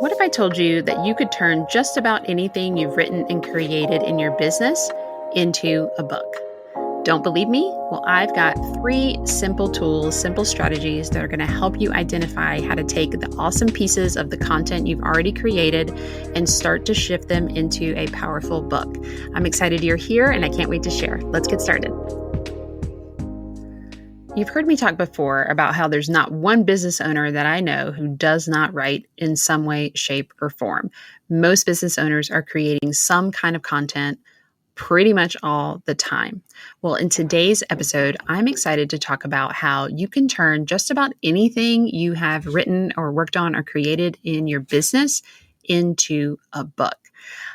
What if I told you that you could turn just about anything you've written and created in your business into a book? Don't believe me? Well, I've got 3 simple tools, simple strategies that are going to help you identify how to take the awesome pieces of the content you've already created and start to shift them into a powerful book. I'm excited you're here and I can't wait to share. Let's get started. You've heard me talk before about how there's not one business owner that I know who does not write in some way, shape, or form. Most business owners are creating some kind of content pretty much all the time. Well, in today's episode, I'm excited to talk about how you can turn just about anything you have written or worked on or created in your business into a book.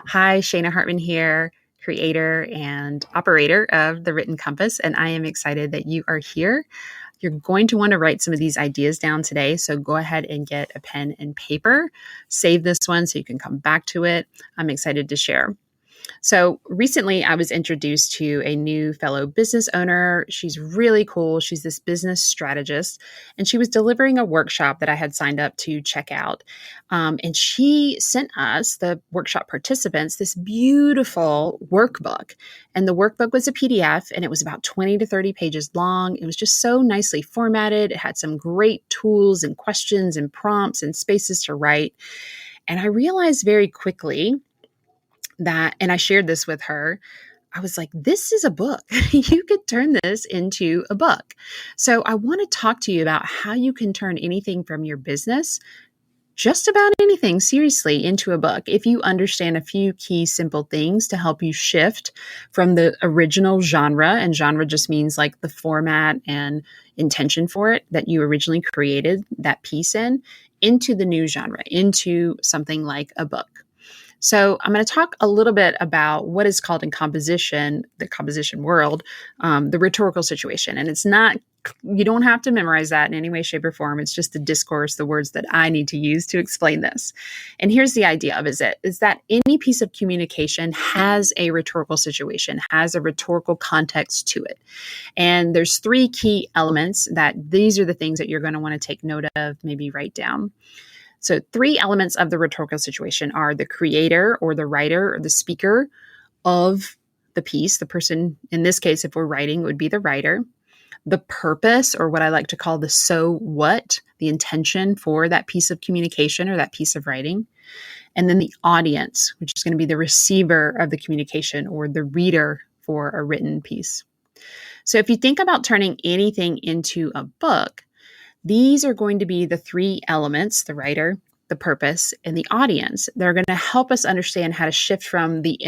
Hi, Shana Hartman here, creator and operator of The Written Compass, and I am excited that you are here. You're going to want to write some of these ideas down today, so go ahead and get a pen and paper. Save this one so you can come back to it. I'm excited to share. So recently I was introduced to a new fellow business owner. She's really cool. She's this business strategist, and she was delivering a workshop that I had signed up to check out. And she sent us, the workshop participants, this beautiful workbook. And the workbook was a PDF, and it was about 20 to 30 pages long. It was just so nicely formatted. It had some great tools and questions and prompts and spaces to write. And I realized very quickly that, and I shared this with her, I was like, this is a book. You could turn this into a book. So I want to talk to you about how you can turn anything from your business, just about anything, seriously, into a book. If you understand a few key simple things to help you shift from the original genre, and genre just means like the format and intention for it that you originally created that piece in, into the new genre, into something like a book. So I'm going to talk a little bit about what is called in composition, the composition world, the rhetorical situation. And it's not, you don't have to memorize that in any way, shape, or form. It's just the discourse, the words that I need to use to explain this. And here's the idea of it, is that any piece of communication has a rhetorical situation, has a rhetorical context to it. And there's 3 key elements that these are the things that you're going to want to take note of, maybe write down. So 3 elements of the rhetorical situation are the creator or the writer or the speaker of the piece. The person, in this case, if we're writing, it would be the writer. The purpose, or what I like to call the so what, the intention for that piece of communication or that piece of writing. And then the audience, which is going to be the receiver of the communication or the reader for a written piece. So if you think about turning anything into a book, these are going to be the 3 elements, the writer, the purpose, and the audience. They're going to help us understand how to shift from the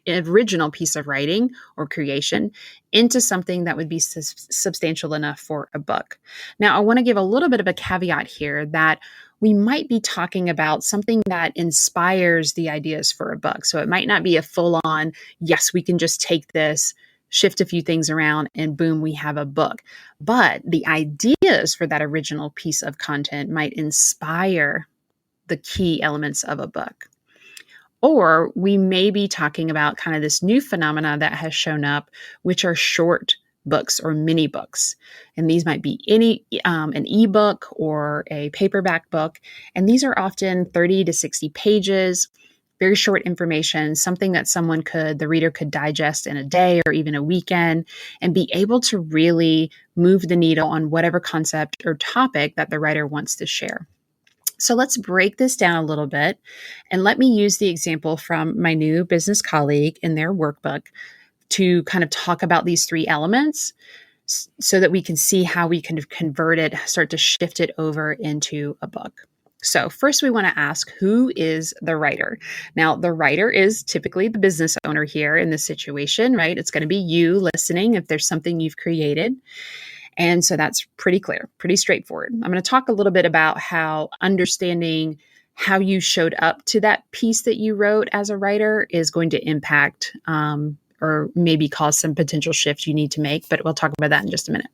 original piece of writing or creation into something that would be substantial enough for a book. Now, I want to give a little bit of a caveat here that we might be talking about something that inspires the ideas for a book. So it might not be a full-on, yes, we can just take this, shift a few things around, and boom, we have a book. But the ideas for that original piece of content might inspire the key elements of a book. Or we may be talking about kind of this new phenomena that has shown up, which are short books or mini books. And these might be an ebook or a paperback book. And these are often 30 to 60 pages, very short information, something that the reader could digest in a day or even a weekend and be able to really move the needle on whatever concept or topic that the writer wants to share. So let's break this down a little bit, and let me use the example from my new business colleague in their workbook to kind of talk about these 3 elements so that we can see how we can convert it, start to shift it over into a book. So first we want to ask, who is the writer? Now, the writer is typically the business owner here in this situation, right? It's going to be you listening if there's something you've created. And so that's pretty clear, pretty straightforward. I'm going to talk a little bit about how understanding how you showed up to that piece that you wrote as a writer is going to impact or maybe cause some potential shifts you need to make, but we'll talk about that in just a minute.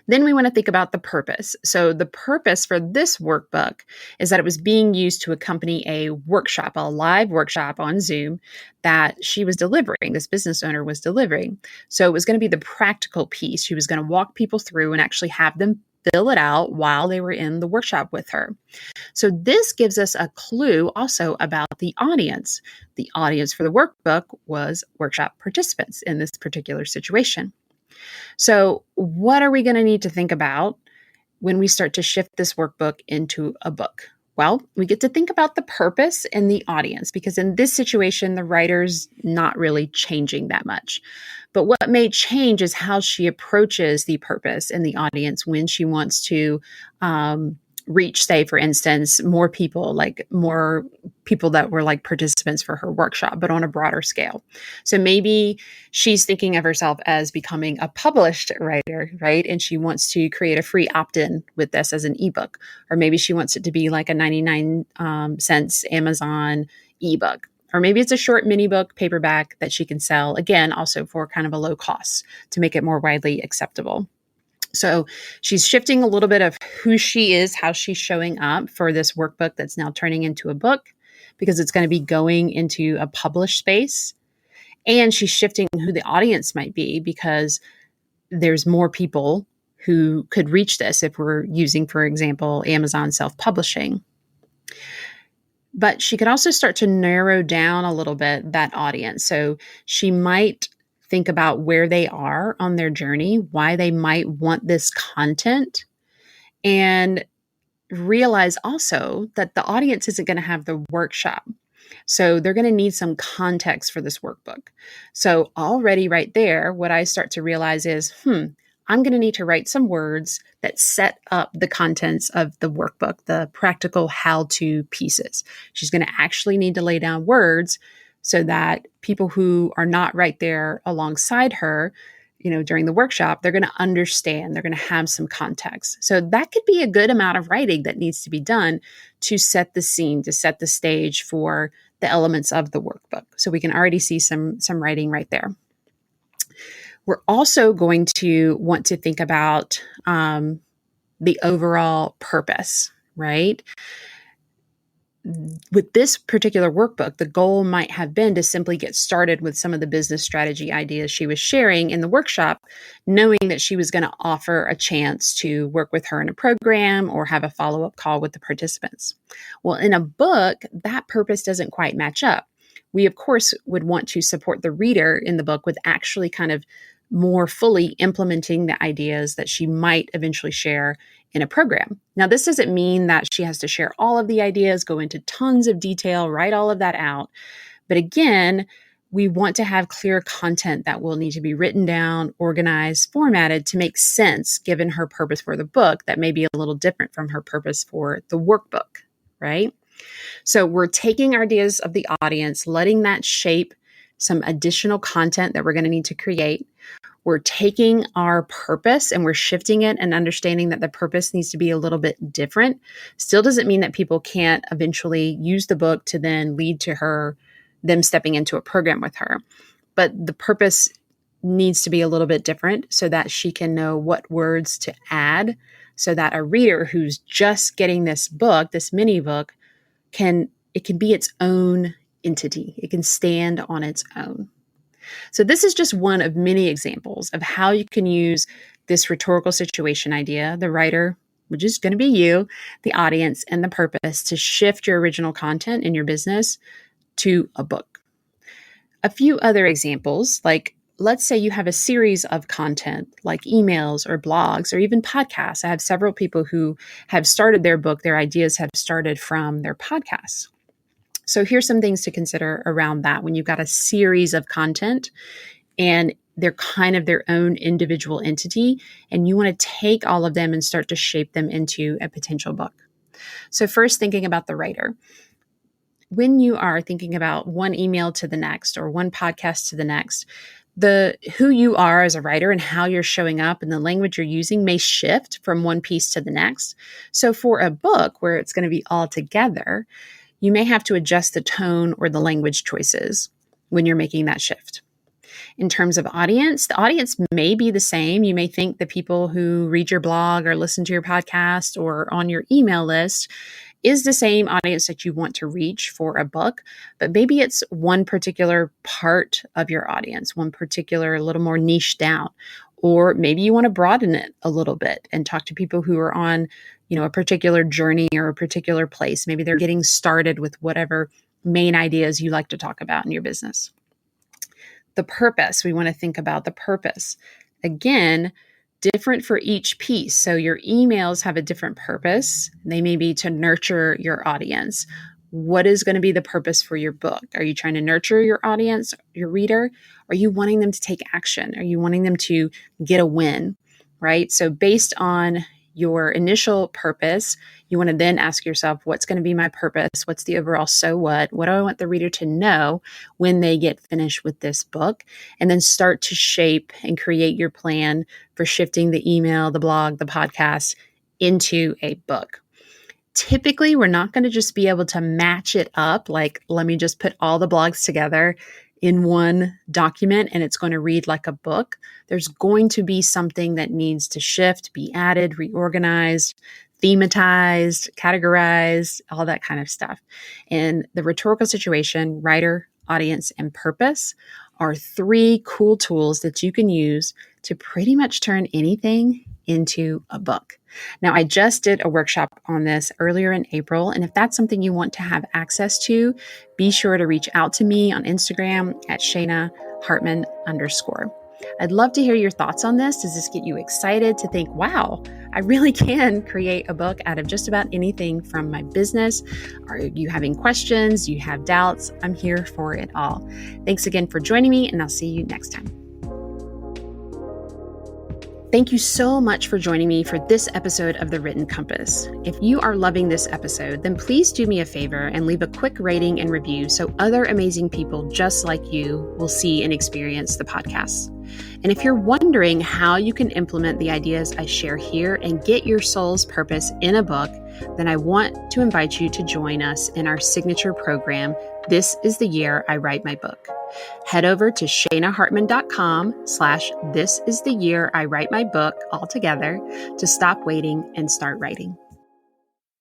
Then we want to think about the purpose. So the purpose for this workbook is that it was being used to accompany a workshop, a live workshop on Zoom that she was delivering, this business owner was delivering. So it was going to be the practical piece. She was going to walk people through and actually have them fill it out while they were in the workshop with her. So this gives us a clue also about the audience. The audience for the workbook was workshop participants in this particular situation. So what are we going to need to think about when we start to shift this workbook into a book? Well, we get to think about the purpose and the audience, because in this situation, the writer's not really changing that much. But what may change is how she approaches the purpose and the audience when she wants to reach, say, for instance, more people that were like participants for her workshop, but on a broader scale. So maybe she's thinking of herself as becoming a published writer, right? And she wants to create a free opt-in with this as an ebook. Or maybe she wants it to be like a 99 cents Amazon ebook. Or maybe it's a short mini book paperback that she can sell, again, also for kind of a low cost to make it more widely acceptable. So she's shifting a little bit of who she is, how she's showing up for this workbook that's now turning into a book, because it's going to be going into a published space. And she's shifting who the audience might be, because there's more people who could reach this if we're using, for example, Amazon self-publishing. But she could also start to narrow down a little bit that audience. So she might think about where they are on their journey, why they might want this content, and realize also that the audience isn't going to have the workshop. So they're going to need some context for this workbook. So already right there, what I start to realize is, I'm going to need to write some words that set up the contents of the workbook, the practical how-to pieces. She's going to actually need to lay down words so that people who are not right there alongside her, during the workshop, they're going to understand, they're going to have some context. So that could be a good amount of writing that needs to be done to set the scene, to set the stage for the elements of the workbook. So we can already see some writing right there. We're also going to want to think about the overall purpose, right? With this particular workbook, the goal might have been to simply get started with some of the business strategy ideas she was sharing in the workshop, knowing that she was going to offer a chance to work with her in a program or have a follow-up call with the participants. Well, in a book, that purpose doesn't quite match up. We, of course, would want to support the reader in the book with actually kind of more fully implementing the ideas that she might eventually share in a program. Now, this doesn't mean that she has to share all of the ideas, go into tons of detail, write all of that out. But again, we want to have clear content that will need to be written down, organized, formatted to make sense given her purpose for the book that may be a little different from her purpose for the workbook, right? So we're taking ideas of the audience, letting that shape some additional content that we're going to need to create. We're taking our purpose and we're shifting it and understanding that the purpose needs to be a little bit different. Still doesn't mean that people can't eventually use the book to then lead to them stepping into a program with her. But the purpose needs to be a little bit different so that she can know what words to add, so that a reader who's just getting this book, this mini book, it can be its own entity. It can stand on its own. So this is just one of many examples of how you can use this rhetorical situation idea, the writer, which is going to be you, the audience, and the purpose to shift your original content in your business to a book. A few other examples, like let's say you have a series of content like emails or blogs or even podcasts. I have several people who have started their book. Their ideas have started from their podcasts. So here's some things to consider around that when you've got a series of content and they're kind of their own individual entity and you want to take all of them and start to shape them into a potential book. So first, thinking about the writer. When you are thinking about one email to the next or one podcast to the next, who you are as a writer and how you're showing up and the language you're using may shift from one piece to the next. So for a book where it's going to be all together, you may have to adjust the tone or the language choices when you're making that shift. In terms of audience, the audience may be the same. You may think the people who read your blog or listen to your podcast or on your email list is the same audience that you want to reach for a book, but maybe it's one particular part of your audience, one particular, a little more niche down. Or maybe you want to broaden it a little bit and talk to people who are on, a particular journey or a particular place. Maybe they're getting started with whatever main ideas you like to talk about in your business. The purpose, we want to think about the purpose. Again, different for each piece. So your emails have a different purpose. They may be to nurture your audience. What is going to be the purpose for your book? Are you trying to nurture your audience, your reader? Are you wanting them to take action? Are you wanting them to get a win, right? So based on your initial purpose, you want to then ask yourself, what's going to be my purpose? What's the overall so what? What do I want the reader to know when they get finished with this book? And then start to shape and create your plan for shifting the email, the blog, the podcast into a book. Typically, we're not going to just be able to match it up. Like, let me just put all the blogs together in one document and it's going to read like a book. There's going to be something that needs to shift, be added, reorganized, thematized, categorized, all that kind of stuff. And the rhetorical situation, writer, audience, and purpose are 3 cool tools that you can use to pretty much turn anything into a book. Now, I just did a workshop on this earlier in April, and if that's something you want to have access to, be sure to reach out to me on Instagram at Shana Hartman _. I'd love to hear your thoughts on this. Does this get you excited to think, wow, I really can create a book out of just about anything from my business? Are you having questions? Do you have doubts? I'm here for it all. Thanks again for joining me, and I'll see you next time. Thank you so much for joining me for this episode of The Written Compass. If you are loving this episode, then please do me a favor and leave a quick rating and review so other amazing people just like you will see and experience the podcast. And if you're wondering how you can implement the ideas I share here and get your soul's purpose in a book, then I want to invite you to join us in our signature program, This is the Year I Write My Book. Head over to shanahartman.com/This is the Year I Write My Book all together to stop waiting and start writing.